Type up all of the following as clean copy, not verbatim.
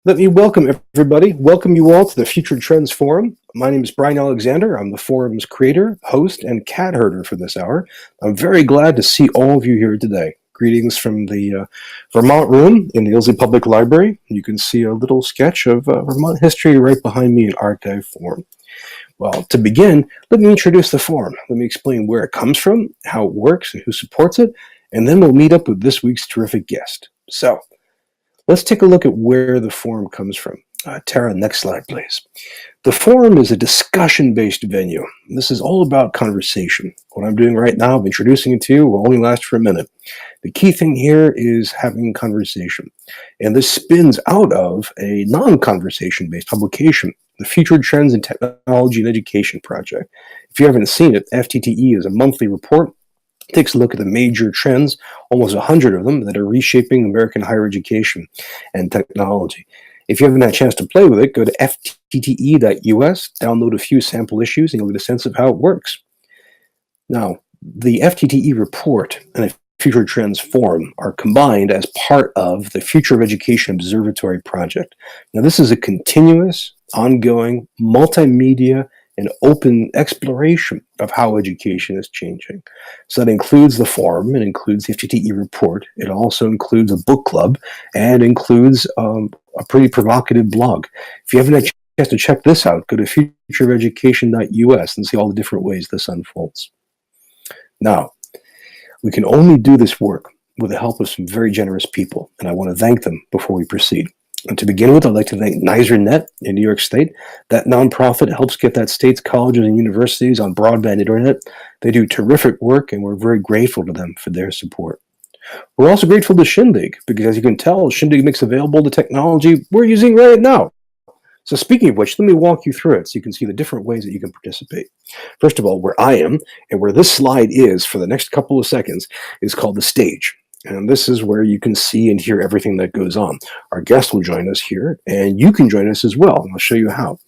Let me welcome everybody. Welcome you all to the Future Trends Forum. My name is Brian Alexander. I'm the forum's creator, host, and cat herder for this hour. I'm very glad to see all of you here today. Greetings from the Vermont room in the Ilsley Public Library. You can see a little sketch of Vermont history right behind me in archive form. Well, to begin, let me introduce the forum. Let me explain where it comes from, how it works, and who supports it, and then we'll meet up with this week's terrific guest. So, let's take a look at where the forum comes from. Tara, next slide, please. The forum is a discussion-based venue. This is all about conversation. What I'm doing right now, I'm introducing it to you, will only last for a minute. The key thing here is having conversation. And this spins out of a non-conversation-based publication, the Future Trends in Technology and Education Project. If you haven't seen it, FTTE is a monthly report. Takes a look at the major trends, almost 100 of them, that are reshaping American higher education and technology. If you haven't had a chance to play with it, go to ftte.us, download a few sample issues, and you'll get a sense of how it works. Now, the FTTE report and the Future Trends Forum are combined as part of the Future of Education Observatory project. Now, this is a continuous, ongoing, multimedia, and open exploration of how education is changing. So that includes the forum, it includes the FTTE report, it also includes a book club, and includes a pretty provocative blog. If you haven't had a chance to check this out, go to futureofeducation.us and see all the different ways this unfolds. Now, we can only do this work with the help of some very generous people, and I want to thank them before we proceed. And to begin with, I'd like to thank NYSERNet in New York State. That nonprofit helps get that state's colleges and universities on broadband internet. They do terrific work, and we're very grateful to them for their support. We're also grateful to Shindig, because as you can tell, Shindig makes available the technology we're using right now. So speaking of which, let me walk you through it so you can see the different ways that you can participate. First of all, where I am, and where this slide is for the next couple of seconds, is called the stage. And this is where you can see and hear everything that goes on. Our guest will join us here, and you can join us as well, and I'll show you how.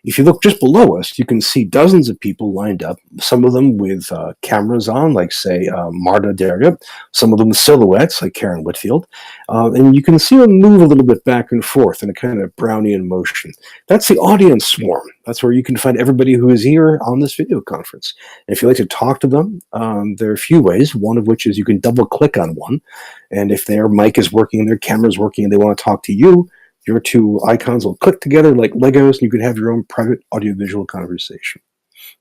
If you look just below us, you can see dozens of people lined up, some of them with cameras on, like, say, Marta Daria, some of them silhouettes, like Karen Whitfield, and you can see them move a little bit back and forth in a kind of Brownian motion. That's the audience swarm. That's where you can find everybody who is here on this video conference. And if you'd like to talk to them, there are a few ways, one of which is you can double-click on one, and if their mic is working and their camera is working and they want to talk to you, your two icons will click together like Legos, and you can have your own private audiovisual conversation.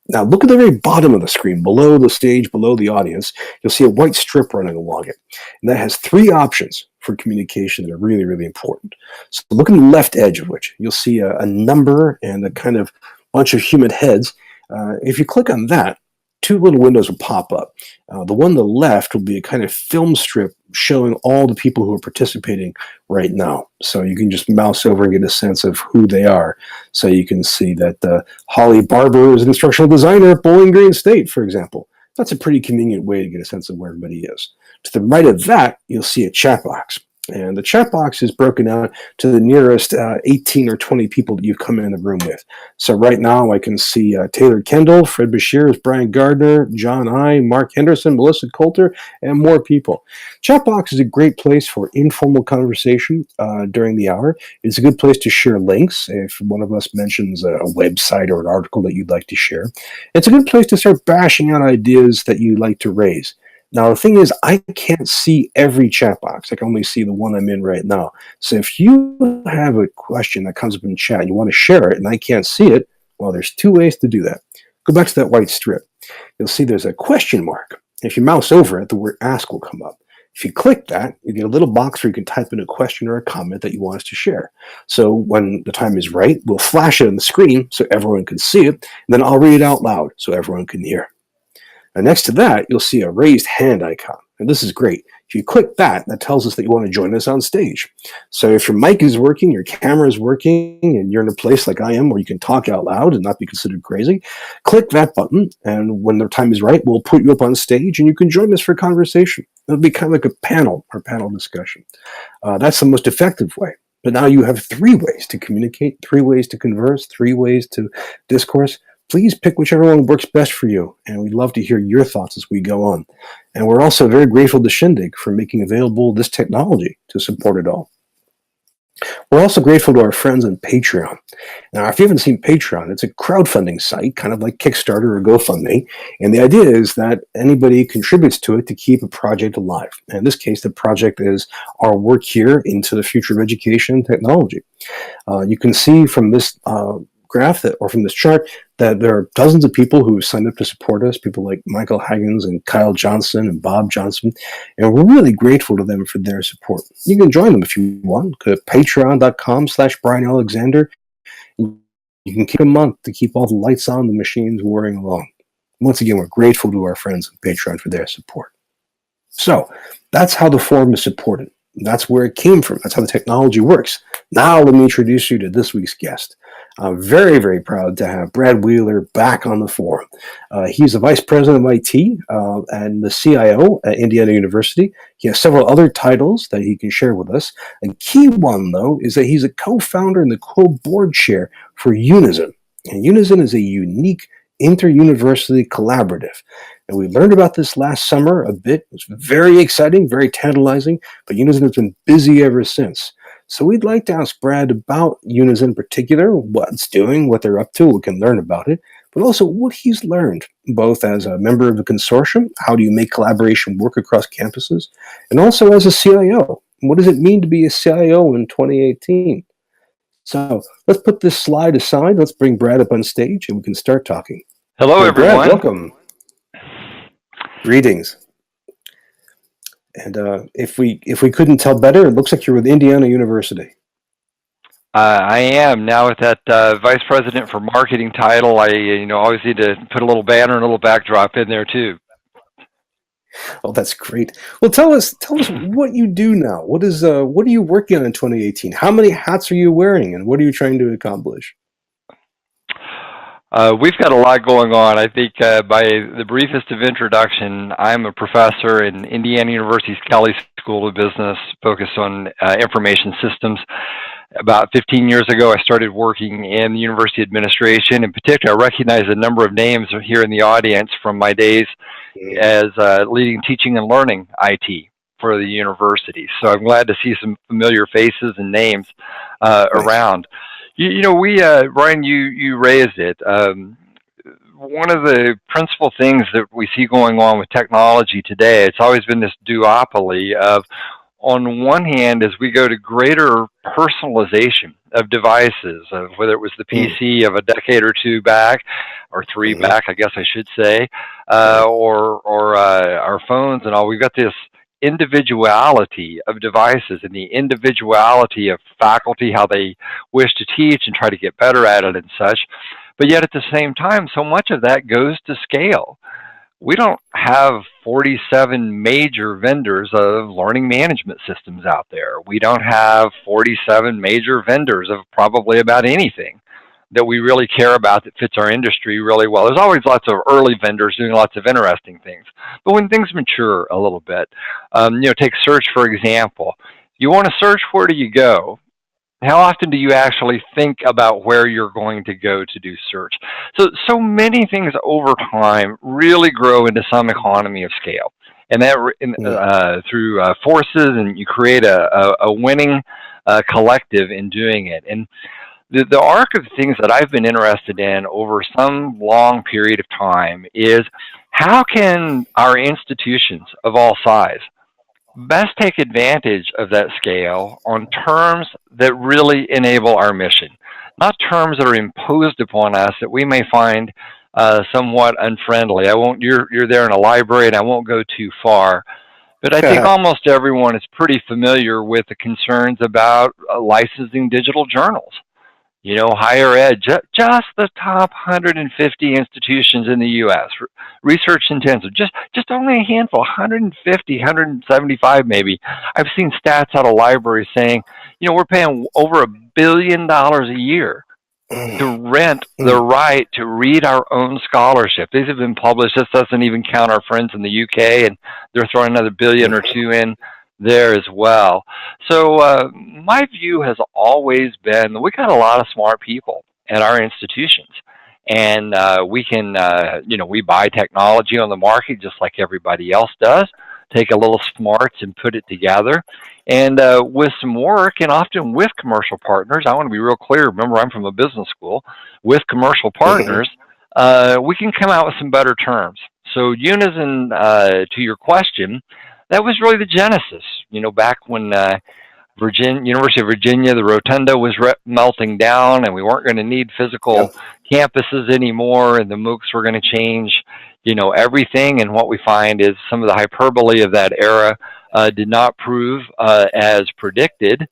Now, look at the very bottom of the screen, below the stage, below the audience. You'll see a white strip running along it. And that has three options for communication that are really, really important. So look at the left edge of which you'll see a number and a kind of bunch of human heads. If you click on that, two little windows will pop up. The one on the left will be a kind of film strip showing all the people who are participating right now. So you can just mouse over and get a sense of who they are. So you can see that Holly Barber is an instructional designer at Bowling Green State, for example. That's a pretty convenient way to get a sense of where everybody is. To the right of that, you'll see a chat box. And the chat box is broken out to the nearest 18 or 20 people that you've come in the room with. So right now I can see Taylor Kendall, Fred Bashir, Brian Gardner, John I, Mark Henderson, Melissa Coulter, and more people. Chat box is a great place for informal conversation during the hour. It's a good place to share links if one of us mentions a website or an article that you'd like to share. It's a good place to start bashing out ideas that you'd like to raise. Now, the thing is, I can't see every chat box. I can only see the one I'm in right now. So if you have a question that comes up in chat and you want to share it and I can't see it, well, there's two ways to do that. Go back to that white strip. You'll see there's a question mark. If you mouse over it, the word ask will come up. If you click that, you get a little box where you can type in a question or a comment that you want us to share. So when the time is right, we'll flash it on the screen so everyone can see it, and then I'll read it out loud so everyone can hear. And next to that, you'll see a raised hand icon. And this is great. If you click that, that tells us that you want to join us on stage. So if your mic is working, your camera is working, and you're in a place like I am where you can talk out loud and not be considered crazy, click that button. And when the time is right, we'll put you up on stage and you can join us for a conversation. It'll be kind of like a panel or panel discussion. That's the most effective way. But now you have three ways to communicate, three ways to converse, three ways to discourse. Please pick whichever one works best for you, and we'd love to hear your thoughts as we go on. And we're also very grateful to Shindig for making available this technology to support it all. We're also grateful to our friends on Patreon. Now, if you haven't seen Patreon, it's a crowdfunding site, kind of like Kickstarter or GoFundMe. And the idea is that anybody contributes to it to keep a project alive. And in this case, the project is our work here into the future of education and technology. You can see from this graph that, or from this chart, that there are dozens of people who signed up to support us, people like Michael Haggins and Kyle Johnson and Bob Johnson, and we're really grateful to them for their support. You can join them if you want. Go to patreon.com/Brian Alexander. You can keep a month to keep all the lights on, the machines whirring along. Once again, we're grateful to our friends on Patreon for their support. So that's how the forum is supported. That's where it came from. That's how the technology works. Now let me introduce you to this week's guest. I'm very, very proud to have Brad Wheeler back on the forum. He's the Vice President of IT and the CIO at Indiana University. He has several other titles that he can share with us. A key one, though, is that he's a co-founder and the co-board chair for Unizin. And Unizin is a unique inter-university collaborative. And we learned about this last summer a bit. It was very exciting, very tantalizing, but Unizin has been busy ever since. So we'd like to ask Brad about Unizin in particular, what it's doing, what they're up to, we can learn about it, but also what he's learned, both as a member of the consortium, how do you make collaboration work across campuses, and also as a CIO. What does it mean to be a CIO in 2018? So let's put this slide aside. Let's bring Brad up on stage and we can start talking. Hello, everyone. Brad, welcome. Greetings. And if we couldn't tell better, it looks like you're with Indiana University. I am now with that vice president for marketing title. I always need to put a little banner and a little backdrop in there too. Oh, that's great. Well, tell us what you do now. What are you working on in 2018? How many hats are you wearing, and what are you trying to accomplish? We've got a lot going on. I think by the briefest of introduction, I'm a professor in Indiana University's Kelley School of Business, focused on information systems. About 15 years ago, I started working in the university administration. In particular, I recognize a number of names here in the audience from my days as leading teaching and learning IT for the university. So I'm glad to see some familiar faces and names around. Brian, you raised it. One of the principal things that we see going on with technology today, it's always been this duopoly of, on one hand, as we go to greater personalization of devices, of whether it was the PC of a decade or two back, or three back, I guess I should say, or our phones and all, we've got this individuality of devices and the individuality of faculty, how they wish to teach and try to get better at it and such. But yet at the same time, so much of that goes to scale. We don't have 47 major vendors of learning management systems out there. We don't have 47 major vendors of probably about anything that we really care about that fits our industry really well. There's always lots of early vendors doing lots of interesting things. But when things mature a little bit, take search, for example. You want to search, where do you go? How often do you actually think about where you're going to go to do search? So many things over time really grow into some economy of scale. And that through forces, and you create a winning collective in doing it. And the arc of things that I've been interested in over some long period of time is, how can our institutions of all size best take advantage of that scale on terms that really enable our mission, not terms that are imposed upon us that we may find somewhat unfriendly. You're there in a library, and I won't go too far, but I think almost everyone is pretty familiar with the concerns about licensing digital journals. Higher ed, just the top 150 institutions in the U.S., research intensive, just only a handful, 150, 175 maybe. I've seen stats out of libraries saying, we're paying over $1 billion a year to rent the right to read our own scholarship. These have been published. This doesn't even count our friends in the UK, and they're throwing another billion or two in there as well. So my view has always been that we got a lot of smart people at our institutions, and we can, we buy technology on the market just like everybody else does. take a little smarts and put it together. And with some work, and often with commercial partners, I want to be real clear. Remember, I'm from a business school. With commercial Mhm. partners, we can come out with some better terms. So, Unizin, to your question, that was really the genesis. Back when University of Virginia, the rotunda was melting down, and we weren't going to need physical Yep. campuses anymore, and the MOOCs were going to change, everything. And what we find is some of the hyperbole of that era did not prove as predicted,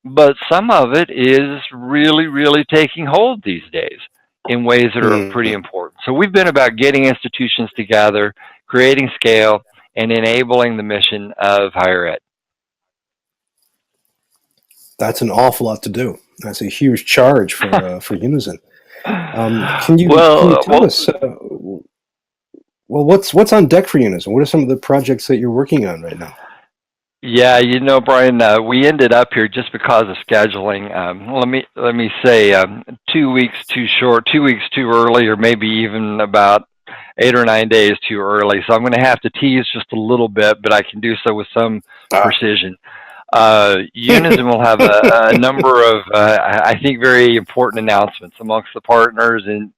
but some of it is really, really taking hold these days in ways that are pretty Mhm. important. So we've been about getting institutions together, creating scale, and enabling the mission of higher ed. That's an awful lot to do. That's a huge charge for Unison. Can you well, tell well, us? Well, what's on deck for Unison? What are some of the projects that you're working on right now? yeah, Brian, we ended up here just because of scheduling. Let me say, 2 weeks too short, 2 weeks too early, or maybe even about 8 or 9 days too early. So I'm going to have to tease just a little bit, but I can do so with some Ah. precision. Unison will have a number of, I think, very important announcements amongst the partners and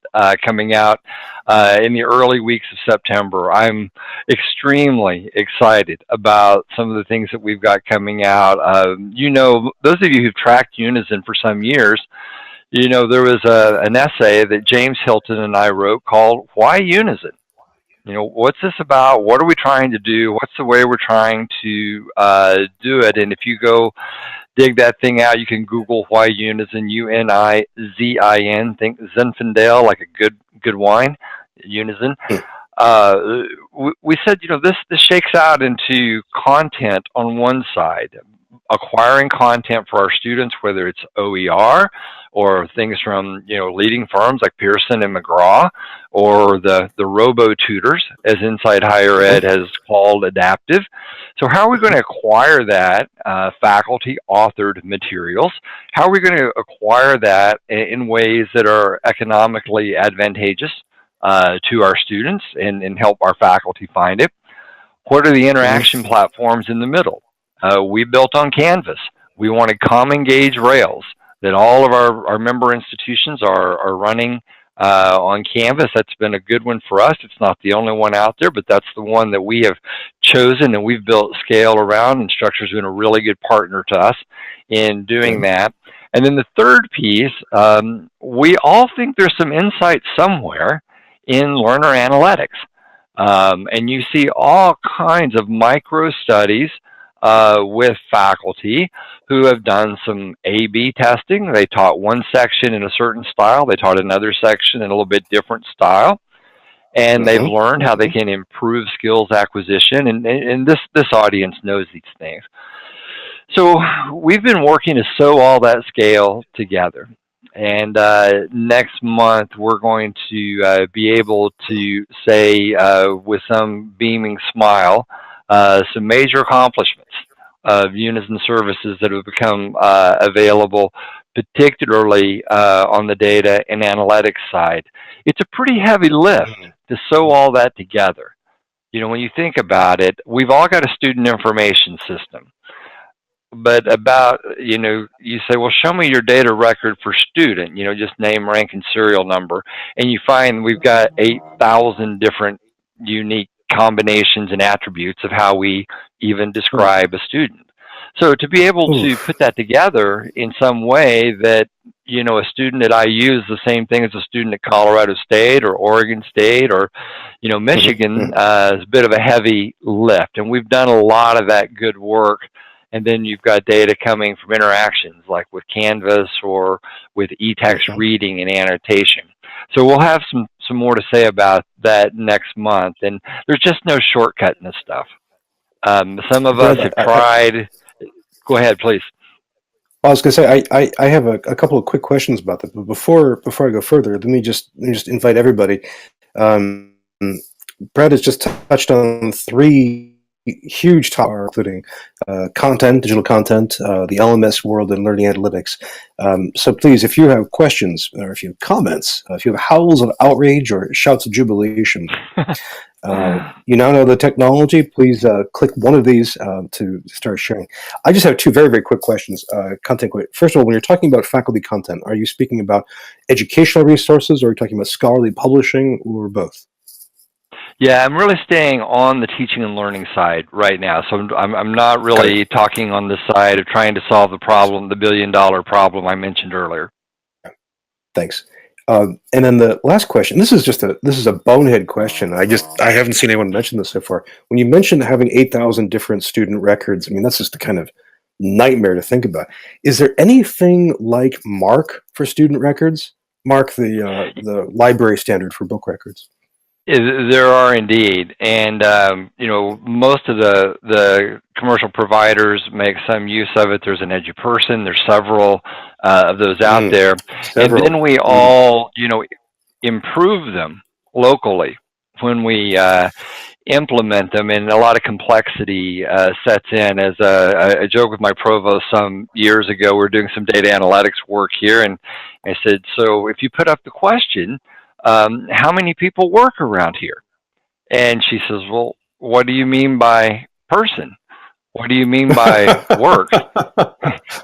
coming out in the early weeks of September. I'm extremely excited about some of the things that we've got coming out. Those of you who've tracked Unison for some years, there was an essay that James Hilton and I wrote called "Why Unison." What's this about? What are we trying to do? What's the way we're trying to do it? And if you go dig that thing out, you can Google why Unizin, Unizin. Think Zinfandel, like a good wine, Unizin. We said, this shakes out into content on one side, acquiring content for our students, whether it's OER or things from leading firms like Pearson and McGraw, or the robo tutors, as Inside Higher Ed Mhm. has called adaptive. So how are we going to acquire that faculty authored materials? How are we going to acquire that in ways that are economically advantageous to our students and help our faculty find it? What are the interaction Mhm. platforms in the middle? We built on Canvas. We wanted common gauge Rails that all of our member institutions are running on Canvas. That's been a good one for us. It's not the only one out there, but that's the one that we have chosen and we've built scale around. Instructure's been a really good partner to us in doing Good. that. And then the third piece, we all think there's some insight somewhere in learner analytics. And you see all kinds of micro studies with faculty who have done some A/B testing. They taught one section in a certain style, they taught another section in a little bit different style, and they've Mhm. learned how they Mhm. can improve skills acquisition. And this audience knows these things. So we've been working to sew all that scale together. And next month, we're going to be able to say with some beaming smile some major accomplishments of Unison services that have become available, particularly on the data and analytics side. It's a pretty heavy lift Mhm. to sew all that together. When you think about it, we've all got a student information system, but about you say, well, show me your data record for student, just name, rank, and serial number, and you find we've got 8,000 different unique combinations and attributes of how we even describe a student. So to be able to Oof. put that together in some way that a student at IU is the same thing as a student at Colorado State or Oregon State or Mhm. Michigan Mhm. is a bit of a heavy lift, and we've done a lot of that good work. And then you've got data coming from interactions like with Canvas or with e-text Mhm. reading and annotation. So we'll have some more to say about that next month. And there's just no shortcut in this stuff. Some of us Brad, have tried. Go ahead, please. I was going to say I have a couple of quick questions about that, but before I go further, let me just invite everybody. Um, Brad has just touched on three huge topics, including content, digital content, the LMS world, and learning analytics. So please, if you have questions or if you have comments, if you have howls of outrage or shouts of jubilation, You now know the technology. Please click one of these to start sharing. I just have two very, very quick questions. Content. First of all, when you're talking about faculty content, are you speaking about educational resources, or are you talking about scholarly publishing, or both? Yeah, I'm really staying on the teaching and learning side right now. So I'm not really talking on the side of trying to solve the problem, the $1 billion problem I mentioned earlier. Thanks. And then the last question. This is a bonehead question. I haven't seen anyone mention this so far. When you mentioned having 8,000 different student records, I mean that's just the kind of nightmare to think about. Is there anything like MARC for student records? MARC, the library standard for book records. There are indeed, and most of the commercial providers make some use of it. There's an EduPerson. There's several of those out there, Several. and then we all improve them locally when we implement them, and a lot of complexity sets in. As I joked with my provost some years ago, we were doing some data analytics work here, and I said, so if you put up the question, how many people work around here? And she says, well, what do you mean by person? What do you mean by work?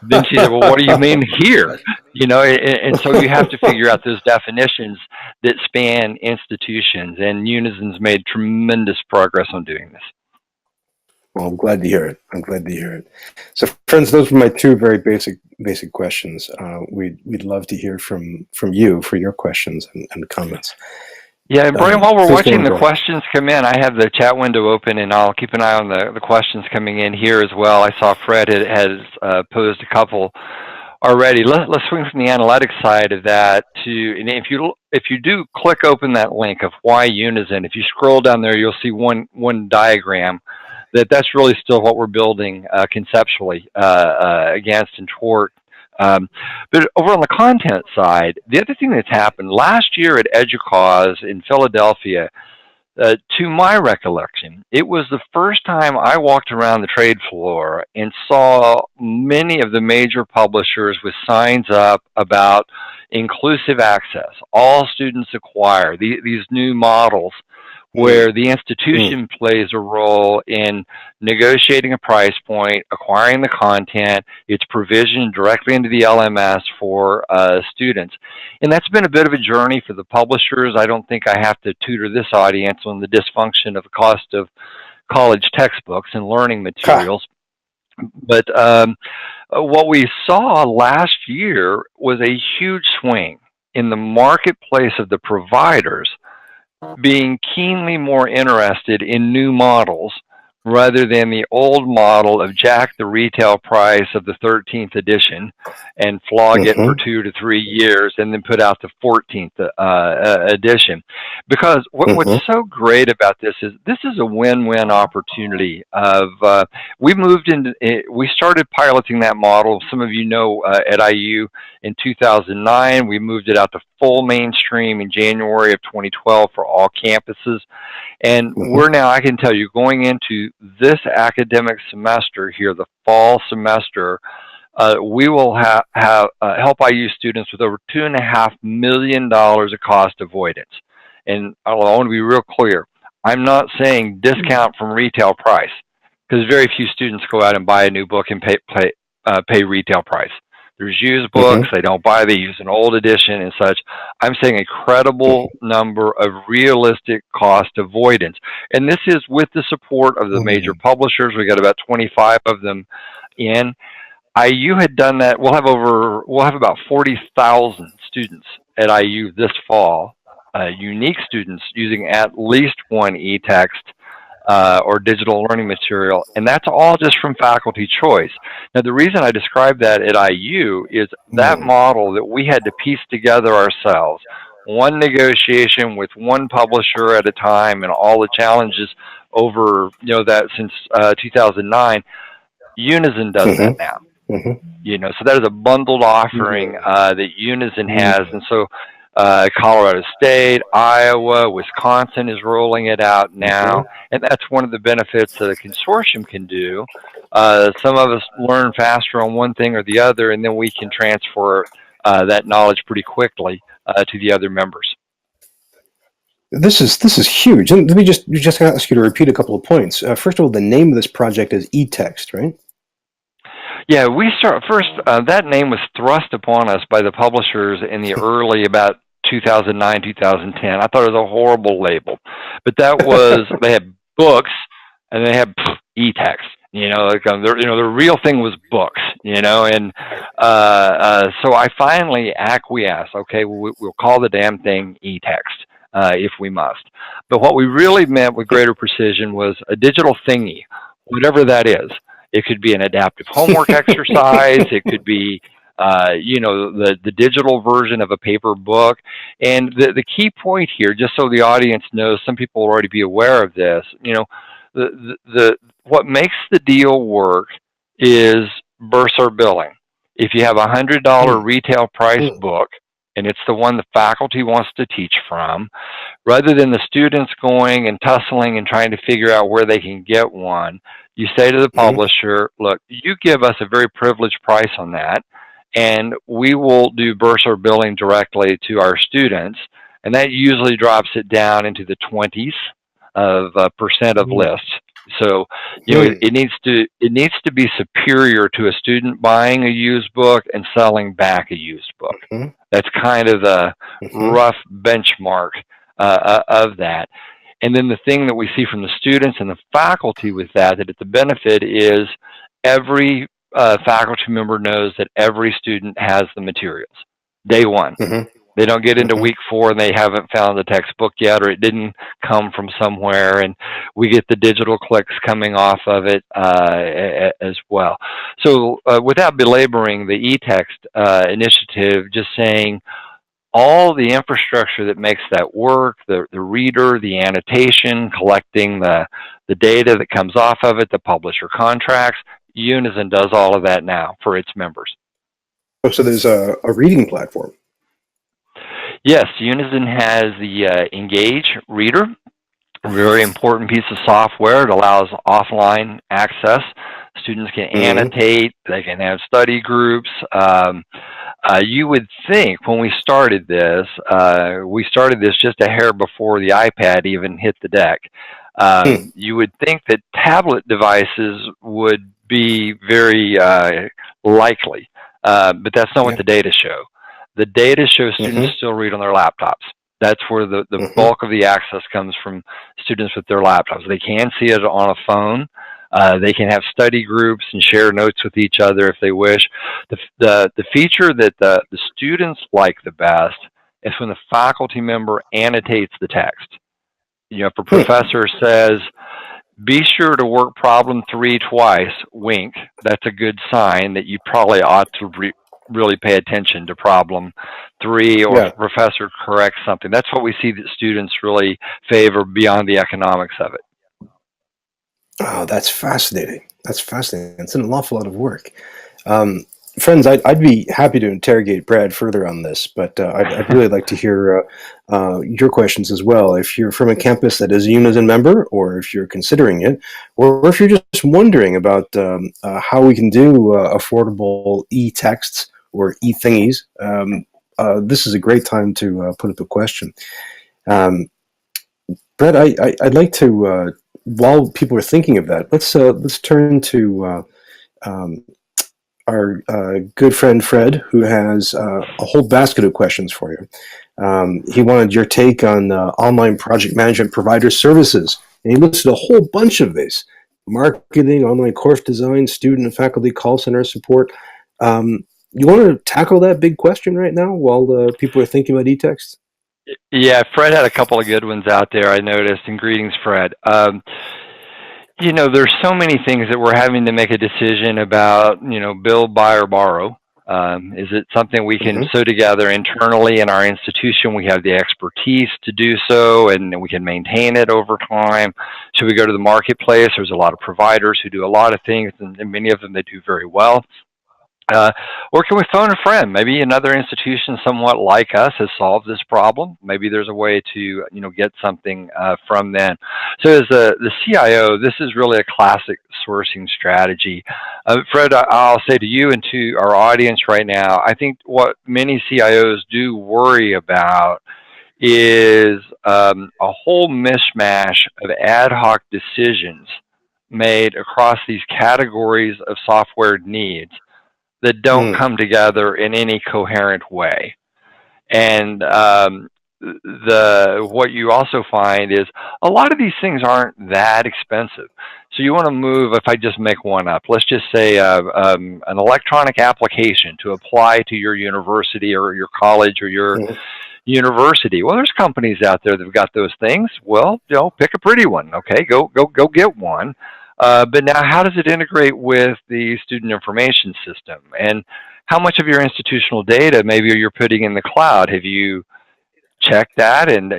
Then she said, well, what do you mean here? And so you have to figure out those definitions that span institutions, and Unizin's made tremendous progress on doing this. Well, I'm glad to hear it. So, friends, those were my two very basic questions. We'd love to hear from you for your questions and comments. Yeah, and Brian, while we're watching the questions come in, I have the chat window open, and I'll keep an eye on the questions coming in here as well. I saw Fred has posed a couple already. Let's swing from the analytics side of that to, and if you do click open that link of why Unizin, if you scroll down there, you'll see one diagram that's really still what we're building conceptually against and toward. But over on the content side, the other thing that's happened last year at EDUCAUSE in Philadelphia, to my recollection, it was the first time I walked around the trade floor and saw many of the major publishers with signs up about inclusive access, all students acquire, these new models where the institution plays a role in negotiating a price point, acquiring the content, it's provisioned directly into the LMS for students. And that's been a bit of a journey for the publishers. I don't think I have to tutor this audience on the dysfunction of the cost of college textbooks and learning materials. But what we saw last year was a huge swing in the marketplace of the providers being keenly more interested in new models rather than the old model of jack the retail price of the 13th edition and flog it for 2 to 3 years and then put out the 14th edition. Because what's so great about this is a win-win opportunity of we started piloting that model. Some of you know at IU in 2009, we moved it out to full mainstream in January of 2012 for all campuses. And we're now, I can tell you, going into this academic semester here, the fall semester, we will help IU students with over $2.5 million of cost avoidance. And I want to be real clear. I'm not saying discount from retail price, because very few students go out and buy a new book and pay retail price. There's used books, they don't buy, they use an old edition and such. I'm saying a credible number of realistic cost avoidance. And this is with the support of the major publishers. We got about 25 of them in. IU had done that. We'll have about 40,000 students at IU this fall, unique students using at least one e-text or digital learning material, and that's all just from faculty choice. Now, the reason I describe that at IU is that model that we had to piece together ourselves, one negotiation with one publisher at a time, and all the challenges over that since 2009. Unizin does that now. So that is a bundled offering that Unizin has, and so Colorado State, Iowa, Wisconsin is rolling it out now, and that's one of the benefits that a consortium can do. Some of us learn faster on one thing or the other, and then we can transfer that knowledge pretty quickly to the other members. This is huge. And let me just ask you to repeat a couple of points. First of all, the name of this project is eText, right? Yeah, we start first. That name was thrust upon us by the publishers in the early about 2009, 2010. I thought it was a horrible label, but that was they had books and they had e-text. Like the real thing was books. And so I finally acquiesced. Okay, we'll call the damn thing e-text if we must. But what we really meant with greater precision was a digital thingy, whatever that is. It could be an adaptive homework exercise. It could be, the digital version of a paper book. And the key point here, just so the audience knows, some people will already be aware of this. What makes the deal work is bursar billing. If you have $100 retail price book, and it's the one the faculty wants to teach from, rather than the students going and tussling and trying to figure out where they can get one, you say to the publisher, look, you give us a very privileged price on that, and we will do bursar billing directly to our students, and that usually drops it down into the 20s of percent of lists. So, it needs to be superior to a student buying a used book and selling back a used book. That's kind of the rough benchmark of that. And then the thing that we see from the students and the faculty with that it's a benefit is every faculty member knows that every student has the materials day one. They don't get into week 4 and they haven't found the textbook yet, or it didn't come from somewhere, and we get the digital clicks coming off of it as well. So without belaboring the eText initiative, just saying all the infrastructure that makes that work, the reader, the annotation, collecting the data that comes off of it, the publisher contracts, Unizin does all of that now for its members. Oh, so there's a reading platform. Yes, Unizin has the Engage reader, a very important piece of software. It allows offline access. Students can annotate, they can have study groups. You would think when we started this just a hair before the iPad even hit the deck. You would think that tablet devices would be very likely, but that's not what the data show. The data shows students still read on their laptops. That's where the bulk of the access comes from students with their laptops. They can see it on a phone. They can have study groups and share notes with each other if they wish. The feature that the students like the best is when the faculty member annotates the text. If a professor says, be sure to work problem 3 twice, wink, that's a good sign that you probably ought to really pay attention to problem 3, or if a professor corrects something. That's what we see that students really favor beyond the economics of it. Oh, that's fascinating. That's fascinating. It's an awful lot of work. Friends, I'd be happy to interrogate Brad further on this, but I'd really like to hear your questions as well. If you're from a campus that is a Unizin member, or if you're considering it, or if you're just wondering about how we can do affordable e-texts or e-thingies, this is a great time to put up a question. Brad, I'd like to, while people are thinking of that, let's turn to our good friend Fred, who has a whole basket of questions for you. He wanted your take on online project management provider services, and he listed a whole bunch of these: marketing, online course design, student and faculty call center support. You want to tackle that big question right now while people are thinking about eText? Yeah, Fred had a couple of good ones out there, I noticed, and greetings, Fred. There's so many things that we're having to make a decision about, build, buy, or borrow. Is it something we can sew together internally in our institution? We have the expertise to do so, and we can maintain it over time. Should we go to the marketplace? There's a lot of providers who do a lot of things, and many of them they do very well. Or can we phone a friend? Maybe another institution somewhat like us has solved this problem. Maybe there's a way to, get something from them. So as the CIO, this is really a classic sourcing strategy. Fred, I'll say to you and to our audience right now, I think what many CIOs do worry about is a whole mishmash of ad hoc decisions made across these categories of software needs that don't Mm. come together in any coherent way. And the what you also find is a lot of these things aren't that expensive. So you want to move. If I just make one up, let's just say an electronic application to apply to your university or your college or your Mm. university. Well, there's companies out there that've got those things. Well, pick a pretty one. Okay, go get one. But now, how does it integrate with the student information system? And how much of your institutional data maybe you're putting in the cloud? Have you checked that? And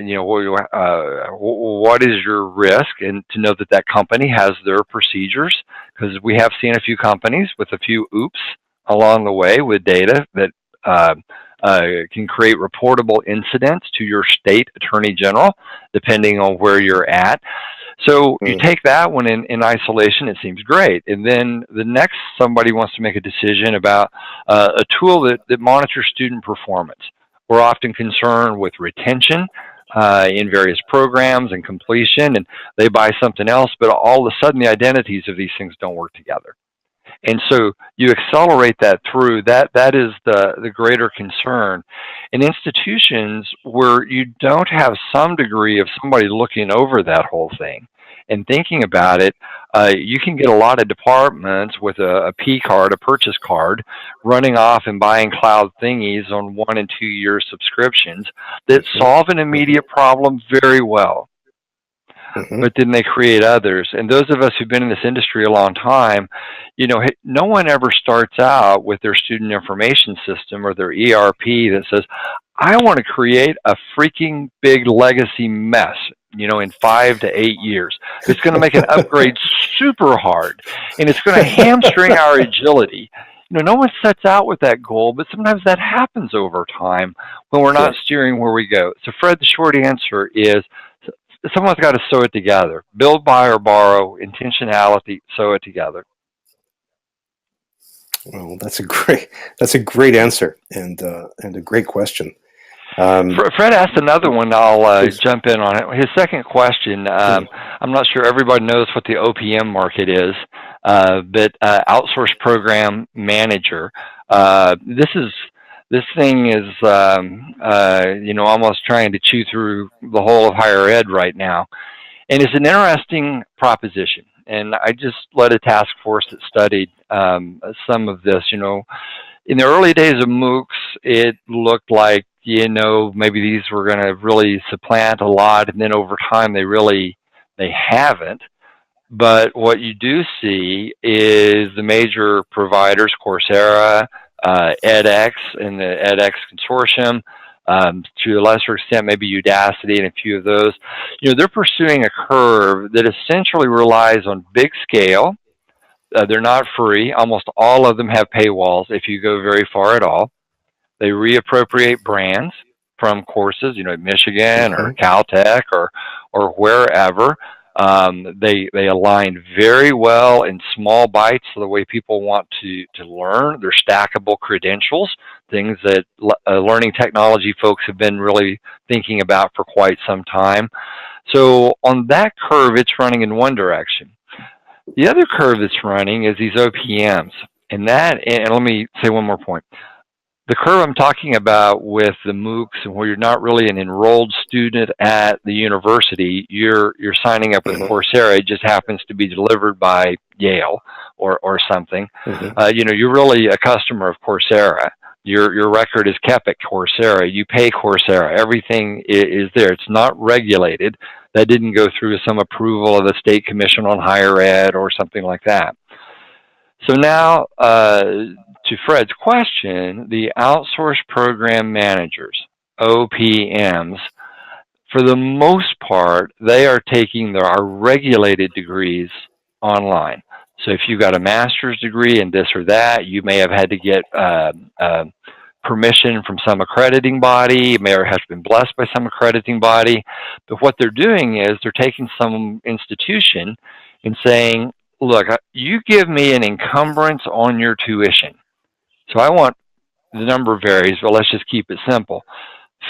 what is your risk? And to know that that company has their procedures, because we have seen a few companies with a few oops along the way with data that uh, can create reportable incidents to your state attorney general, depending on where you're at. So you Mm. take that one in isolation, it seems great. And then the next, somebody wants to make a decision about a tool that monitors student performance. We're often concerned with retention in various programs and completion, and they buy something else, but all of a sudden the identities of these things don't work together. And so you accelerate that through that is the greater concern in institutions where you don't have some degree of somebody looking over that whole thing and thinking about it. You can get a lot of departments with a P card, a purchase card, running off and buying cloud thingies on 1 and 2 year subscriptions that Mhm. solve an Mhm. immediate problem very well, Mhm. but then they create others. And those of us who've been in this industry a long time, no one ever starts out with their student information system or their ERP that says, I want to create a freaking big legacy mess, in 5 to 8 years. It's going to make an upgrade super hard and it's going to hamstring our agility. No one sets out with that goal, but sometimes that happens over time when we're Yeah. not steering where we go. So, Fred, the short answer is someone's got to sew it together. Build, buy, or borrow, intentionality, sew it together. Well, that's a great answer and a great question. Um, Fred asked another one. I'll please. jump in on it. His second question, Mm. I'm not sure everybody knows what the OPM market is, but outsourced program manager. This thing is, almost trying to chew through the whole of higher ed right now. And it's an interesting proposition. And I just led a task force that studied some of this. In the early days of MOOCs, it looked like maybe these were going to really supplant a lot, and then over time they haven't. But what you do see is the major providers, Coursera, edX, and the edX consortium, to a lesser extent, maybe Udacity and a few of those. They're pursuing a curve that essentially relies on big scale. They're not free. Almost all of them have paywalls if you go very far at all. They reappropriate brands from courses, at Michigan or Mhm. Caltech or wherever. They align very well in small bites to the way people want to learn. They're stackable credentials, things that learning technology folks have been really thinking about for quite some time. So on that curve, it's running in one direction. The other curve that's running is these OPMs. And let me say one more point. The curve I'm talking about with the MOOCs and where you're not really an enrolled student at the university, you're signing up with Mhm. Coursera. It just happens to be delivered by Yale or something. Mhm. You're really a customer of Coursera. Your record is kept at Coursera. You pay Coursera. Everything is there. It's not regulated. That didn't go through some approval of the State Commission on Higher Ed or something like that. So now, to Fred's question, the outsourced program managers, OPMs, for the most part, they are taking our regulated degrees online. So if you've got a master's degree in this or that, you may have had to get permission from some accrediting body. You may have been blessed by some accrediting body. But what they're doing is they're taking some institution and saying, look, you give me an encumbrance on your tuition. So I want, the number varies, but let's just keep it simple.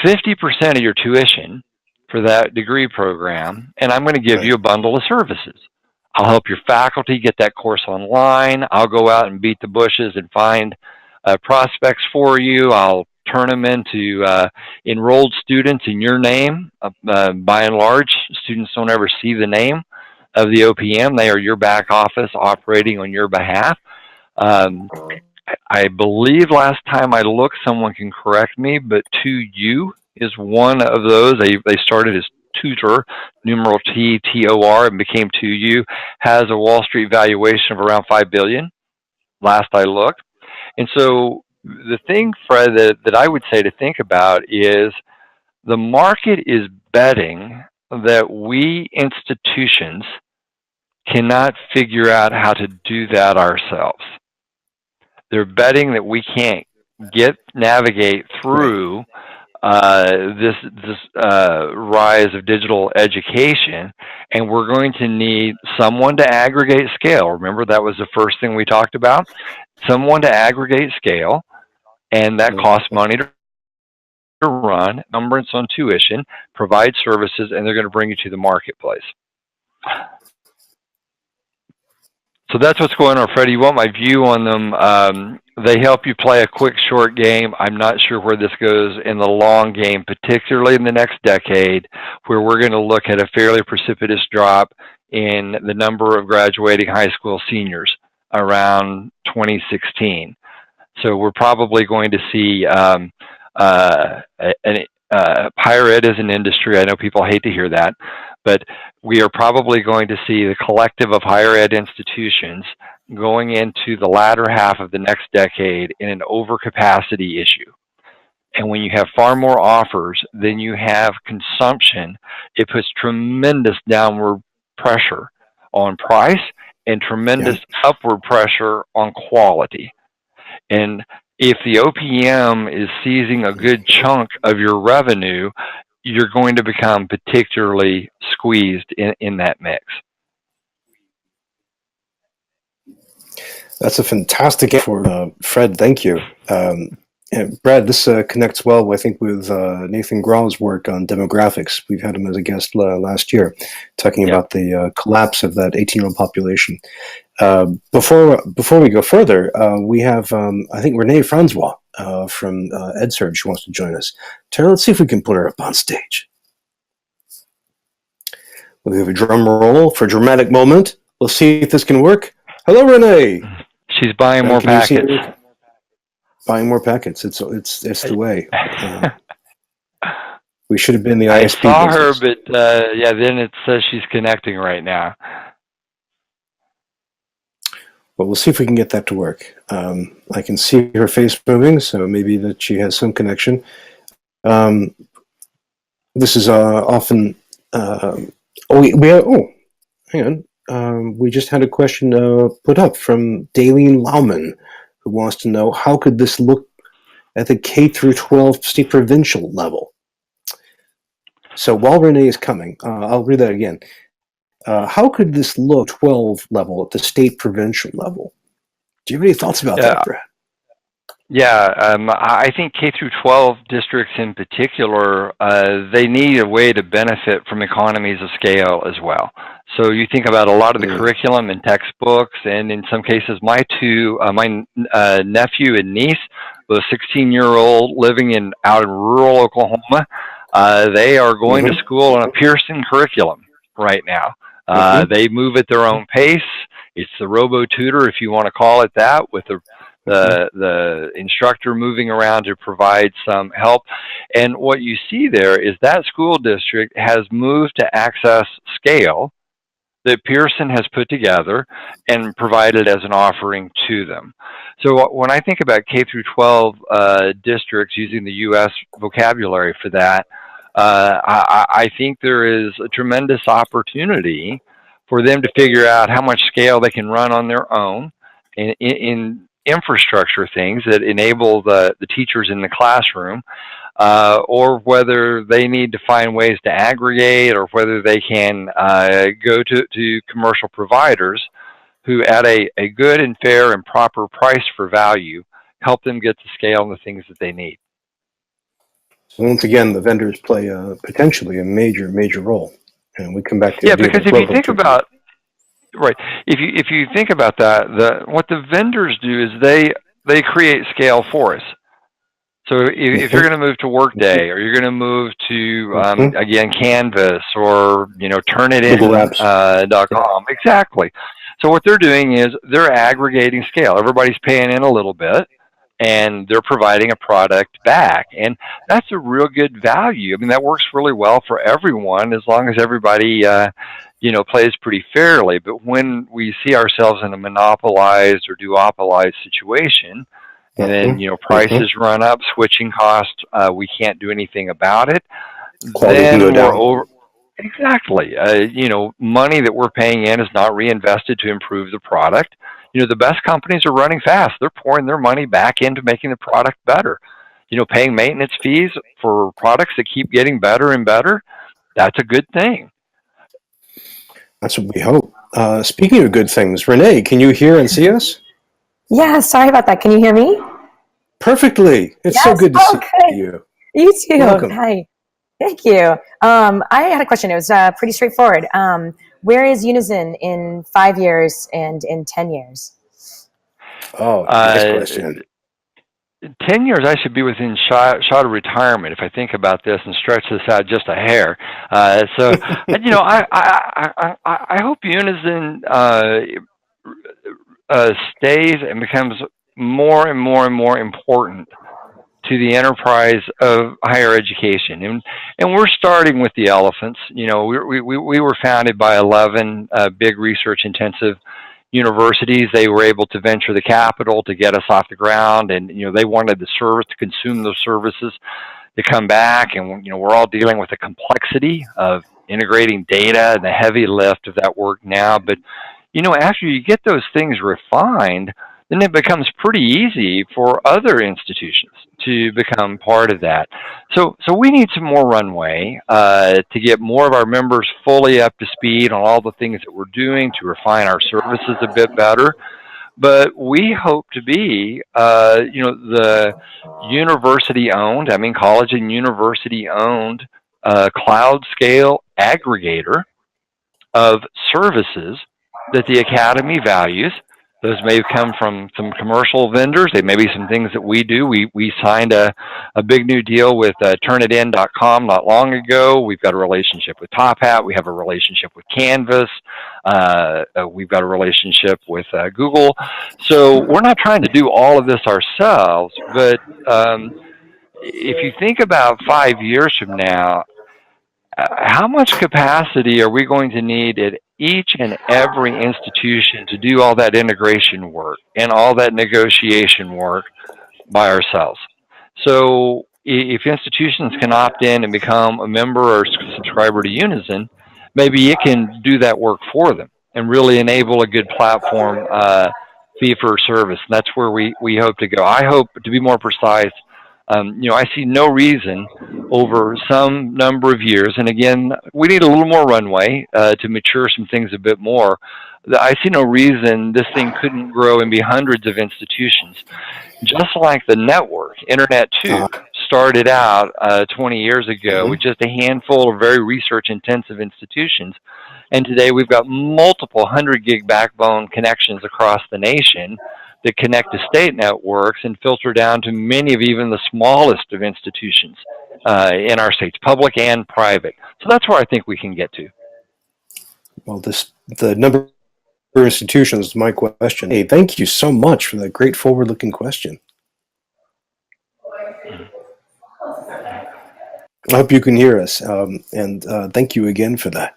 50% of your tuition for that degree program, and I'm going to give you a bundle of services. I'll help your faculty get that course online. I'll go out and beat the bushes and find prospects for you. I'll turn them into enrolled students in your name. By and large, students don't ever see the name of the OPM. They are your back office operating on your behalf. I believe last time I looked, someone can correct me, but 2U is one of those. They started as Tutor, numeral TTOR, and became 2U, has a Wall Street valuation of around $5 billion, last I looked. And so the thing, Fred, that I would say to think about is the market is betting that we institutions cannot figure out how to do that ourselves. They're betting that we can't navigate through this rise of digital education, and we're going to need someone to aggregate scale. Remember, that was the first thing we talked about? Someone to aggregate scale, and that costs money to run, encumbrance on tuition, provide services, and they're going to bring you to the marketplace. So that's what's going on, Freddie. You want my view on them? They help you play a quick, short game. I'm not sure where this goes in the long game, particularly in the next decade, where we're going to look at a fairly precipitous drop in the number of graduating high school seniors around 2016. So we're probably going to see higher ed as an industry. I know people hate to hear that, but we are probably going to see the collective of higher ed institutions going into the latter half of the next decade in an overcapacity issue. And when you have far more offers than you have consumption, it puts tremendous downward pressure on price and tremendous upward pressure on quality. And if the OPM is seizing a good chunk of your revenue, you're going to become particularly squeezed in that mix. That's a fantastic answer for Fred. Thank you. Brad, this connects well, I think, with Nathan Grau's work on demographics. We've had him as a guest last year, talking about the collapse of that 18-year-old population. Before we go further, we have, I think, Renee Francois from EdSurge who wants to join us. Tara, let's see if we can put her up on stage. We have a drum roll for a dramatic moment. We'll see if this can work. Hello, Renee. She's buying more packets. Buying more packets. It's the way. We should have been the ISP. I saw business. her, but then it says she's connecting right now. Well, we'll see if we can get that to work. I can see her face moving, so maybe that she has some connection. This is often. Hang on. We just had a question put up from Daleen Lauman, who wants to know how could this look at the K through 12 state provincial level. So while Renee is coming, I'll read that again. How could this look 12 level at the state provincial level? Do you have any thoughts about that, Brad? Yeah, I think K through 12 districts in particular, they need a way to benefit from economies of scale as well. So you think about a lot of the curriculum and textbooks, and in some cases, my nephew and niece, the 16-year-old living out in rural Oklahoma, they are going to school on a Pearson curriculum right now. They move at their own pace. It's the robo-tutor, if you want to call it that, with the instructor moving around to provide some help. And what you see there is that school district has moved to access scale that Pearson has put together and provided as an offering to them. So when I think about K through 12 districts, using the U.S. vocabulary for that, I think there is a tremendous opportunity for them to figure out how much scale they can run on their own in infrastructure things that enable the teachers in the classroom, or whether they need to find ways to aggregate, or whether they can go to commercial providers who, at a good and fair and proper price for value, help them get to scale on the things that they need. Once again, the vendors play potentially a major role. And we come back to the Yeah, idea of because like if you local think terrorism. about right, if you think about that, what the vendors do is they create scale for us. So if you're Mm-hmm, going to move to Workday, or you're going to move to mm-hmm. again Canvas, or Google Apps. Turnitin.com, exactly. So what they're doing is they're aggregating scale. Everybody's paying in a little bit, and they're providing a product back, and that's a real good value. I mean, that works really well for everyone as long as everybody plays pretty fairly. But when we see ourselves in a monopolized or duopolized situation, and then Mm-hmm, mm-hmm. prices run up, switching costs, we can't do anything about it, Quality can go then we're down. over. Exactly. Money that we're paying in is not reinvested to improve the product. The best companies are running fast. They're pouring their money back into making the product better. Paying maintenance fees for products that keep getting better and better, that's a good thing. That's what we hope. Speaking of good things, Renee, can you hear and see us? Yeah, sorry about that. Can you hear me? Perfectly. It's so Yes. good to Oh, see good. you. You too. Welcome. Hi. Thank you. I had a question. It was pretty straightforward. Where is Unizin in 5 years and in 10 years? Oh, nice Uh, question. 10 years, I should be within shot of retirement if I think about this and stretch this out just a hair. I hope Unison stays and becomes more and more and more important to the enterprise of higher education. And we're starting with the elephants. We were founded by 11 big research intensive universities. They were able to venture the capital to get us off the ground, and they wanted the service to consume those services to come back. And we're all dealing with the complexity of integrating data and the heavy lift of that work now. But after you get those things refined, then it becomes pretty easy for other institutions to become part of that. So we need some more runway to get more of our members fully up to speed on all the things that we're doing to refine our services a bit better. But we hope to be, the university-owned, college and university-owned cloud scale aggregator of services that the Academy values. Those may come from some commercial vendors. They may be some things that we do. We signed a big new deal with Turnitin.com not long ago. We've got a relationship with Top Hat. We have a relationship with Canvas. We've got a relationship with Google. So we're not trying to do all of this ourselves, but if you think about 5 years from now, how much capacity are we going to need at each and every institution to do all that integration work and all that negotiation work by ourselves? So if institutions can opt in and become a member or subscriber to Unison, maybe it can do that work for them and really enable a good platform fee for service. And that's where we hope to go. I hope, to be more precise, I see no reason over some number of years, and again, we need a little more runway to mature some things a bit more. I see no reason this thing couldn't grow and be hundreds of institutions. Just like the network, Internet 2, started out 20 years ago with just a handful of very research-intensive institutions. And today we've got multiple 100-gig backbone connections across the nation that connect to state networks and filter down to many of even the smallest of institutions in our states, public and private. So that's where I think we can get to. Well, the number of institutions is my question. Hey, thank you so much for that great forward-looking question. I hope you can hear us, and thank you again for that.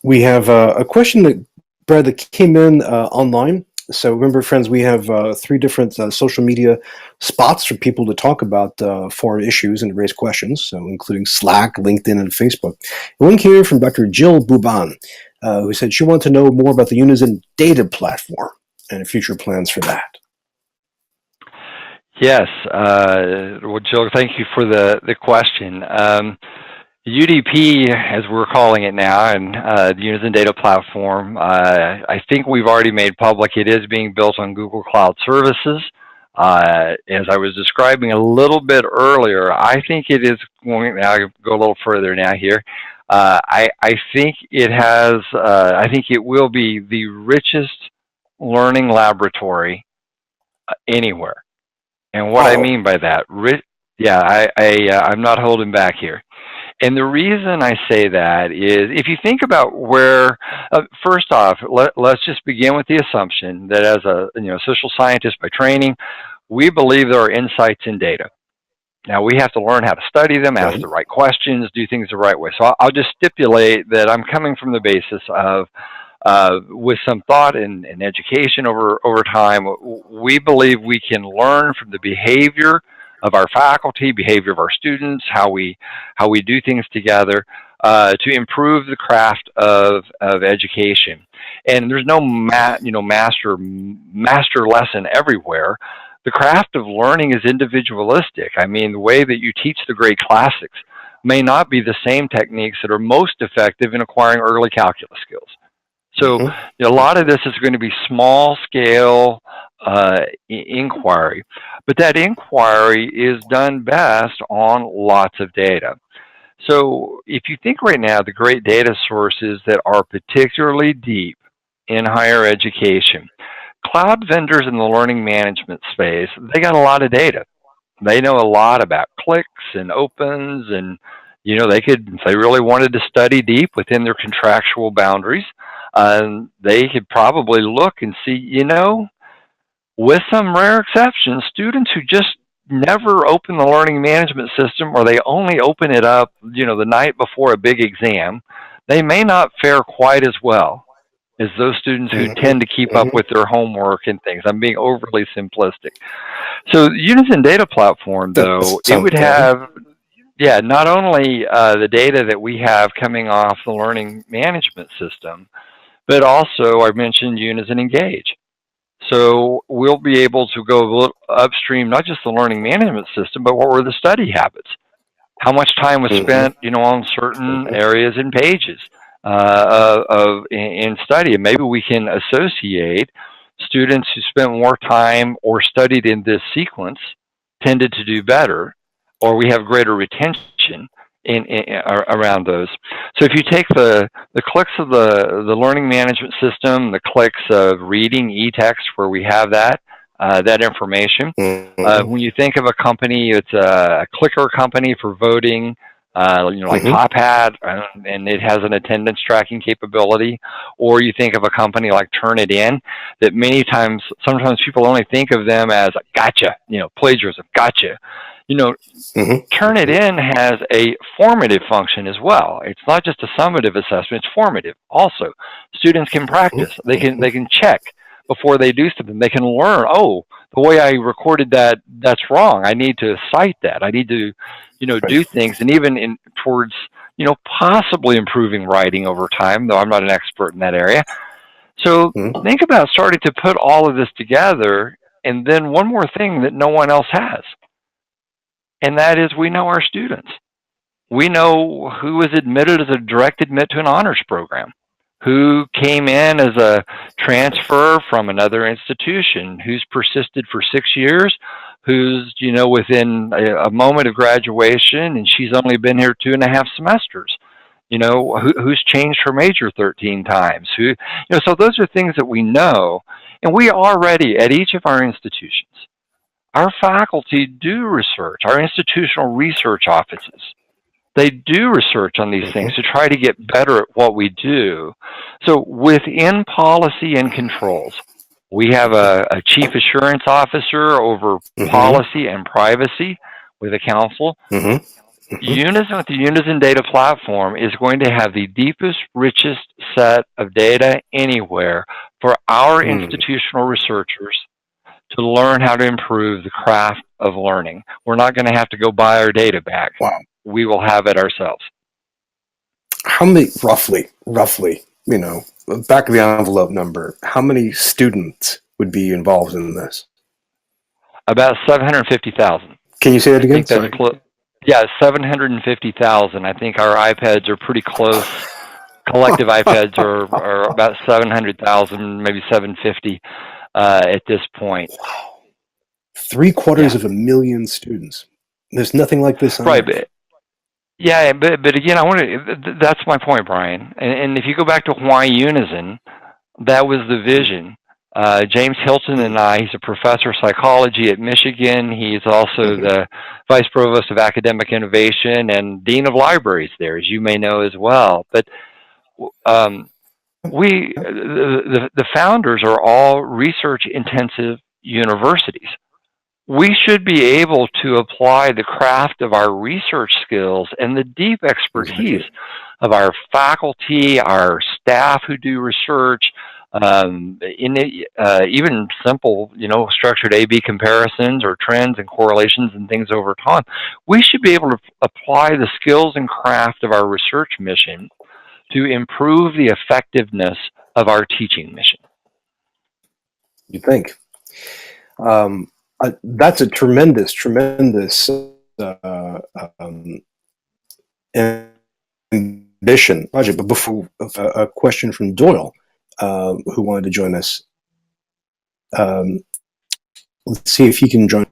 We have a question that, Brad, that came in online. So remember, friends, we have 3 different social media spots for people to talk about forum issues and raise questions, so including Slack, LinkedIn, and Facebook. And one came in from Dr. Jill Buban, who said she wanted to know more about the Unizin data platform and future plans for that. Yes. Well, Jill, thank you for the question. UDP, as we're calling it now, and the Unison Data Platform, I think we've already made public it is being built on Google Cloud Services. As I was describing a little bit earlier, I think it is going. Now I'll go a little further now here. I think it has. I think it will be the richest learning laboratory anywhere. And what I Oh, mean by that, yeah, I'm not holding back here. And the reason I say that is if you think about where, first off, let's just begin with the assumption that as a social scientist by training, we believe there are insights in data. Now we have to learn how to study them, ask right. the right questions, do things the right way. So I'll just stipulate that I'm coming from the basis of, with some thought and education over time, we believe we can learn from the behavior of our faculty, behavior of our students, how we do things together, to improve the craft of education. And there's no master lesson everywhere. The craft of learning is individualistic. I mean, the way that you teach the great classics may not be the same techniques that are most effective in acquiring early calculus skills. So a lot of this is going to be small scale inquiry, but that inquiry is done best on lots of data. So if you think right now, the great data sources that are particularly deep in higher education, cloud vendors in the learning management space, they got a lot of data. They know a lot about clicks and opens, and they could, if they really wanted to study deep within their contractual boundaries, they could probably look and see, with some rare exceptions, students who just never open the learning management system, or they only open it up, the night before a big exam, they may not fare quite as well as those students who tend to keep up with their homework and things. I'm being overly simplistic. So the Unizin data platform, though, it would have, not only the data that we have coming off the learning management system, but also I mentioned Unizin Engage. So we'll be able to go a little upstream, not just the learning management system, but what were the study habits? How much time was spent, on certain areas and pages in study? And maybe we can associate students who spent more time or studied in this sequence tended to do better, or we have greater retention around those. So if you take the clicks of the learning management system, the clicks of reading e-text where we have that information, when you think of a company, it's a clicker company for voting, like Top Hat, and it has an attendance tracking capability, or you think of a company like Turnitin, that sometimes people only think of them as gotcha, plagiarism, gotcha. Turnitin has a formative function as well. It's not just a summative assessment; it's formative. Also, students can practice. They can check before they do something. They can learn. Oh, the way I recorded that's wrong. I need to cite that. I need to, do things, and even towards, possibly improving writing over time. Though I'm not an expert in that area. So think about starting to put all of this together, and then one more thing that no one else has. And that is, we know our students. We know who was admitted as a direct admit to an honors program, who came in as a transfer from another institution, who's persisted for 6 years, who's, within a moment of graduation, and she's only been here 2.5 semesters, who's changed her major 13 times, so those are things that we know. And we already, at each of our institutions, our faculty do research, our institutional research offices, they do research on these things to try to get better at what we do. So within policy and controls, we have a chief assurance officer over policy and privacy with a council. Unizin, with the Unizin data platform, is going to have the deepest, richest set of data anywhere for our institutional researchers to learn how to improve the craft of learning. We're not going to have to go buy our data back. Wow. We will have it ourselves. How many, roughly, back of the envelope number, how many students would be involved in this? About 750,000. Can you say that again? I think that's 750,000. I think our iPads are pretty close. Collective iPads are about 700,000, maybe 750 at this point. 3/4 of a million students. There's nothing like this on Right, Earth. but again, I want to. That's my point, Brian. And if you go back to Hawaii Unizin, that was the vision. James Hilton and I, he's a professor of psychology at Michigan. He's also the vice provost of academic innovation and dean of libraries there, as you may know as well. But the founders are all research intensive universities. We should be able to apply the craft of our research skills and the deep expertise of our faculty, our staff who do research, even simple, structured A/B comparisons or trends and correlations and things over time. We should be able to apply the skills and craft of our research mission to improve the effectiveness of our teaching mission. You think? That's a tremendous ambition project. But before, a question from Doyle, who wanted to join us. Let's see if he can join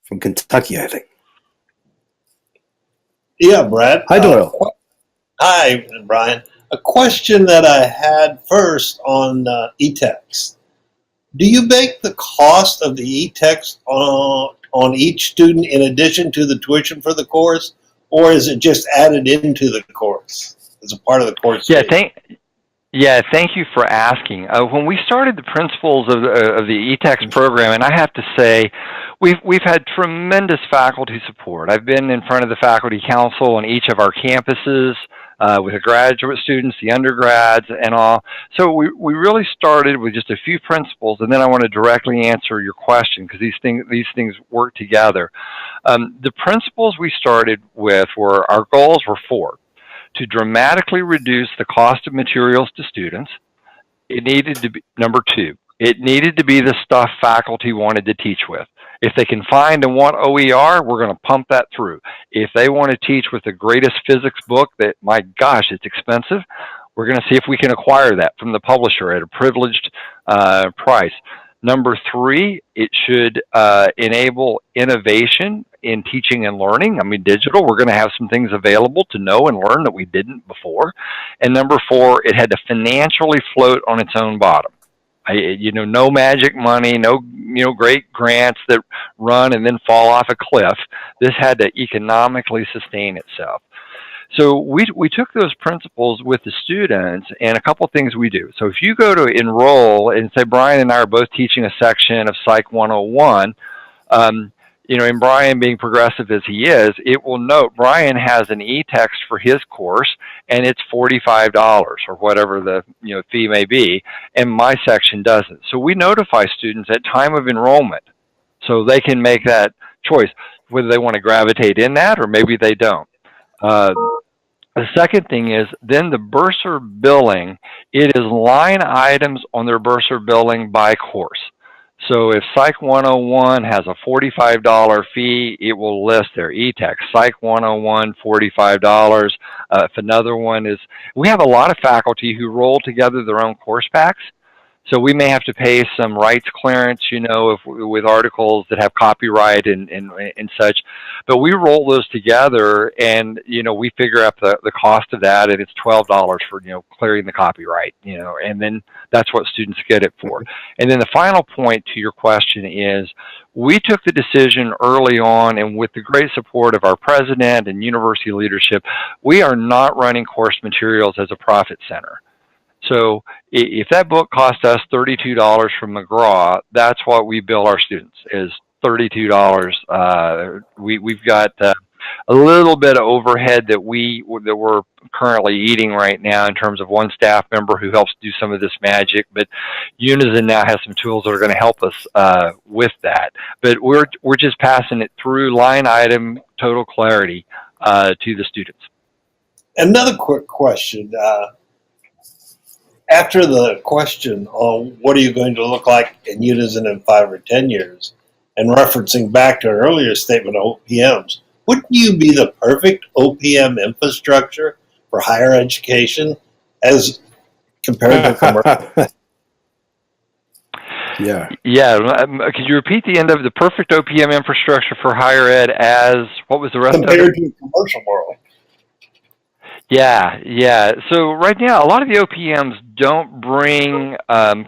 from Kentucky, I think. Yeah, Brad. Hi, Doyle. Hi, Brian. A question that I had first on e-text. Do you bake the cost of the e-text on each student in addition to the tuition for the course, or is it just added into the course as a part of the course? Thank you for asking. When we started the principles of the eText program, and I have to say, we've had tremendous faculty support. I've been in front of the faculty council on each of our campuses with the graduate students, the undergrads, and all. So we really started with just a few principles, and then I want to directly answer your question because these things work together. The principles we started with were, our goals were 4. To dramatically reduce the cost of materials to students. It needed to be, number 2, it needed to be the stuff faculty wanted to teach with. If they can find and want OER, we're going to pump that through. If they want to teach with the greatest physics book that, my gosh, it's expensive, we're going to see if we can acquire that from the publisher at a privileged price. Number 3, it should enable innovation in teaching and learning. I mean, digital, we're going to have some things available to know and learn that we didn't before. And number 4, it had to financially float on its own bottom. No magic money, no great grants that run and then fall off a cliff. This had to economically sustain itself. So we took those principles with the students, and a couple things we do. So if you go to enroll and say, Brian and I are both teaching a section of Psych 101, and Brian being progressive as he is, it will note Brian has an e-text for his course, and it's $45 or whatever the fee may be, and my section doesn't. So we notify students at time of enrollment so they can make that choice, whether they want to gravitate in that or maybe they don't. The second thing is then the bursar billing, it is line items on their bursar billing by course. So if Psych 101 has a $45 fee, it will list their e-text. Psych 101, $45. If another one is, we have a lot of faculty who roll together their own course packs. So we may have to pay some rights clearance, with articles that have copyright and such. But we roll those together, and we figure out the cost of that, and it's $12 for clearing the copyright, and then that's what students get it for. And then the final point to your question is, we took the decision early on, and with the great support of our president and university leadership, we are not running course materials as a profit center. So if that book cost us $32 from McGraw, that's what we bill our students, is $32. We've got a little bit of overhead that we're currently eating right now in terms of one staff member who helps do some of this magic. But Unizin now has some tools that are going to help us with that. But we're just passing it through line item, total clarity to the students. Another quick question. After the question on what are you going to look like in Unizin in 5 or 10 years, and referencing back to an earlier statement of OPMs, wouldn't you be the perfect OPM infrastructure for higher education as compared to commercial? Yeah. Yeah. Could you repeat the end of the perfect OPM infrastructure for higher ed as, what was the rest of it? Compared to the commercial world. Yeah, yeah. So right now, a lot of the OPMs don't bring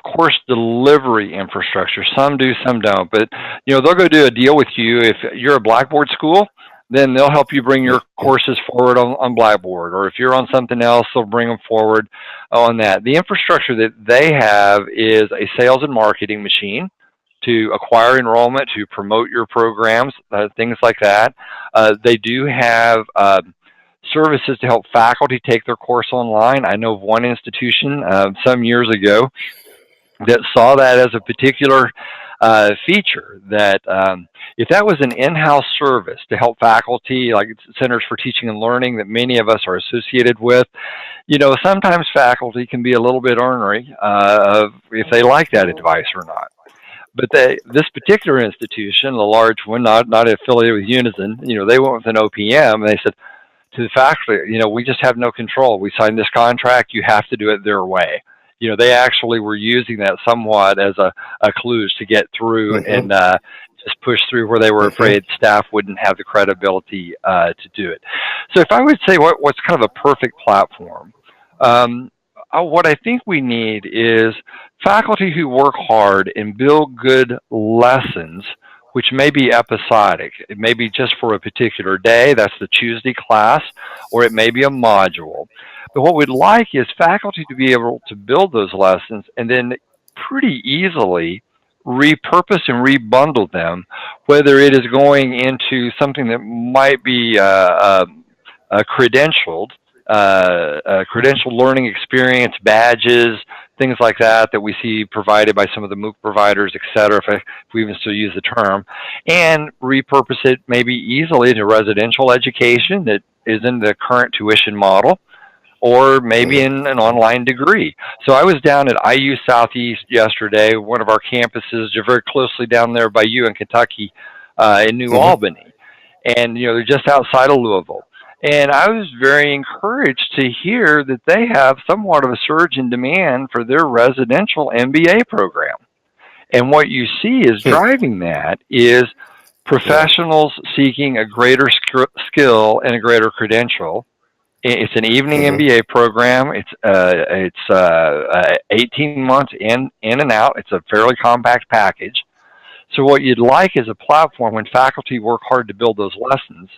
course delivery infrastructure. Some do, some don't. But they'll go do a deal with you. If you're a Blackboard school, then they'll help you bring your courses forward on Blackboard. Or if you're on something else, they'll bring them forward on that. The infrastructure that they have is a sales and marketing machine to acquire enrollment, to promote your programs, things like that. They do have services to help faculty take their course online. I know of one institution some years ago that saw that as a particular feature, that if that was an in-house service to help faculty, like Centers for Teaching and Learning that many of us are associated with, sometimes faculty can be a little bit ornery of if they like that advice or not. But this particular institution, the large one, not affiliated with Unizin, they went with an OPM, and they said to the faculty, we just have no control. We signed this contract. You have to do it their way. They actually were using that somewhat as a clue to get through and just push through where they were afraid staff wouldn't have the credibility to do it. So if I would say what's kind of a perfect platform, what I think we need is faculty who work hard and build good lessons, which may be episodic. It may be just for a particular day, that's the Tuesday class, or it may be a module. But what we'd like is faculty to be able to build those lessons and then pretty easily repurpose and rebundle them, whether it is going into something that might be credentialed, credentialed learning experience, badges, things like that we see provided by some of the MOOC providers, et cetera, if we even still use the term, and repurpose it maybe easily into residential education that is in the current tuition model, or maybe in an online degree. So I was down at IU Southeast yesterday, one of our campuses, you're very closely down there by you in Kentucky, in New Albany. And, they're just outside of Louisville. And I was very encouraged to hear that they have somewhat of a surge in demand for their residential MBA program. And what you see is driving that is professionals seeking a greater skill and a greater credential. It's an evening MBA program. It's 18 months in and out. It's a fairly compact package. So what you'd like is a platform when faculty work hard to build those lessons,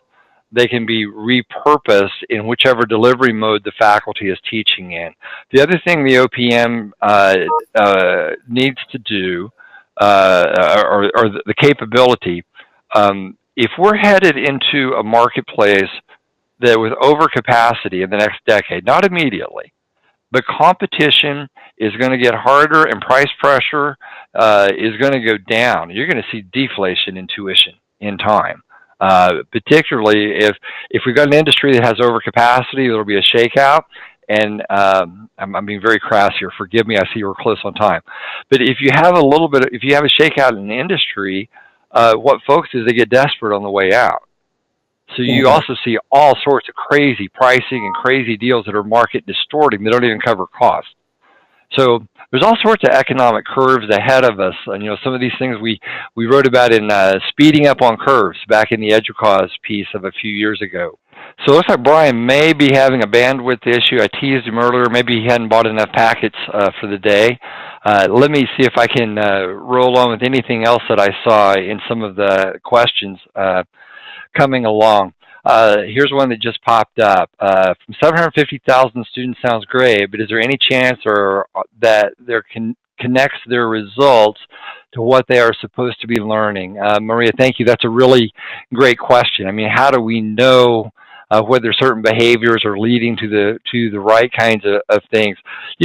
they can be repurposed in whichever delivery mode the faculty is teaching in. The other thing the OPM needs to do, or the capability, if we're headed into a marketplace that with overcapacity in the next decade, not immediately, but competition is going to get harder and price pressure is going to go down. You're going to see deflation in tuition in time. Particularly if we've got an industry that has overcapacity, there'll be a shakeout. And I'm being very crass here. Forgive me. I see we're close on time. But if you have if you have a shakeout in the industry, what folks do is they get desperate on the way out. So you also see all sorts of crazy pricing and crazy deals that are market distorting. They don't even cover cost. So there's all sorts of economic curves ahead of us. And, some of these things we wrote about in Speeding Up on Curves back in the EDUCAUSE piece of a few years ago. So it looks like Brian may be having a bandwidth issue. I teased him earlier. Maybe he hadn't bought enough packets for the day. Let me see if I can roll on with anything else that I saw in some of the questions coming along. Here's one that just popped up. From 750,000 students sounds great, but is there any chance that there connects their results to what they are supposed to be learning? Maria, thank you. That's a really great question. I mean, how do we know whether certain behaviors are leading to the right kinds of things?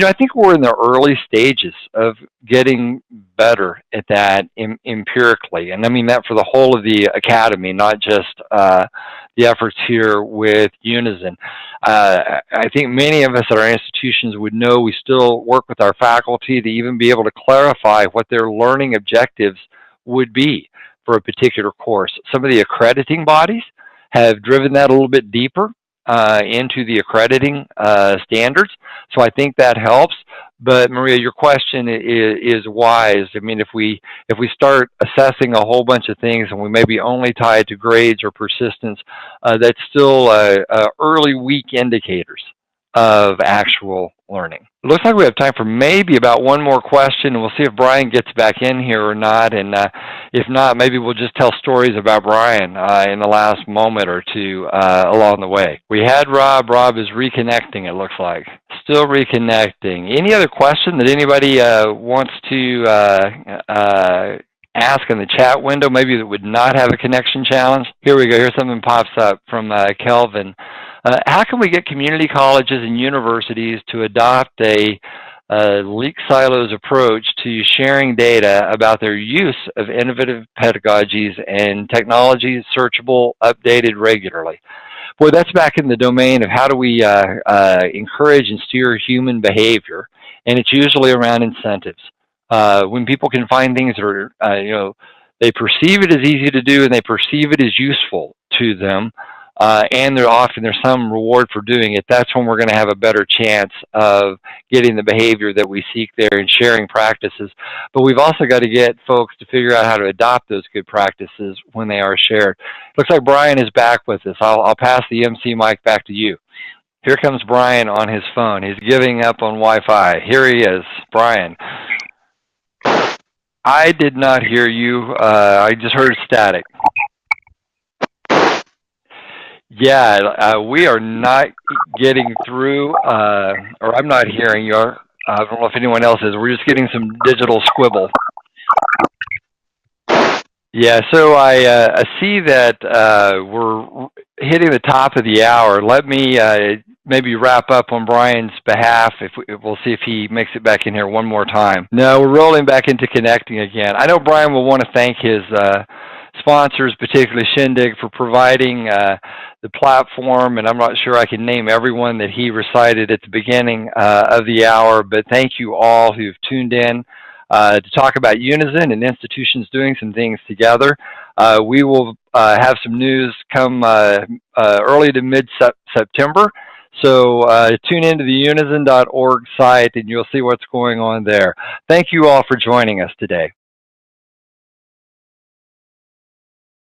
I think we're in the early stages of getting better at that empirically. And I mean that for the whole of the academy, not just the efforts here with Unizin. I think many of us at our institutions would know we still work with our faculty to even be able to clarify what their learning objectives would be for a particular course. Some of the accrediting bodies have driven that a little bit deeper into the accrediting standards. So I think that helps. But Maria, your question is wise. I mean, if we start assessing a whole bunch of things and we maybe only tie it to grades or persistence, that's still early weak indicators of actual learning. It looks like we have time for maybe about one more question, and we'll see if Brian gets back in here or not. And if not, maybe we'll just tell stories about Brian in the last moment or two along the way. We had Rob. Rob is reconnecting, it looks like. Still reconnecting. Any other question that anybody wants to ask in the chat window, maybe that would not have a connection challenge? Here we go. Here's something pops up from Kelvin. How can we get community colleges and universities to adopt a leak silos approach to sharing data about their use of innovative pedagogies and technologies searchable, updated regularly? Boy, that's back in the domain of how do we encourage and steer human behavior, and it's usually around incentives. When people can find things that are, they perceive it as easy to do and they perceive it as useful to them, and there's some reward for doing it, that's when we're going to have a better chance of getting the behavior that we seek there and sharing practices. But we've also got to get folks to figure out how to adopt those good practices when they are shared. Looks like Brian is back with us. I'll pass the MC mic back to you. Here comes Brian on his phone. He's giving up on Wi-Fi. Here he is. Brian. I did not hear you. I just heard static. Yeah, we are not getting through, or I'm not hearing you. I don't know if anyone else is. We're just getting some digital squibble. Yeah, so I see that we're hitting the top of the hour. Let me maybe wrap up on Brian's behalf. We'll see if he makes it back in here one more time. No, we're rolling back into connecting again. I know Brian will want to thank his sponsors, particularly Shindig, for providing the platform, and I'm not sure I can name everyone that he recited at the beginning of the hour, but thank you all who've tuned in to talk about Unizin and institutions doing some things together. We will have some news come early to mid-September, so tune into the unizin.org site and you'll see what's going on there. Thank you all for joining us today.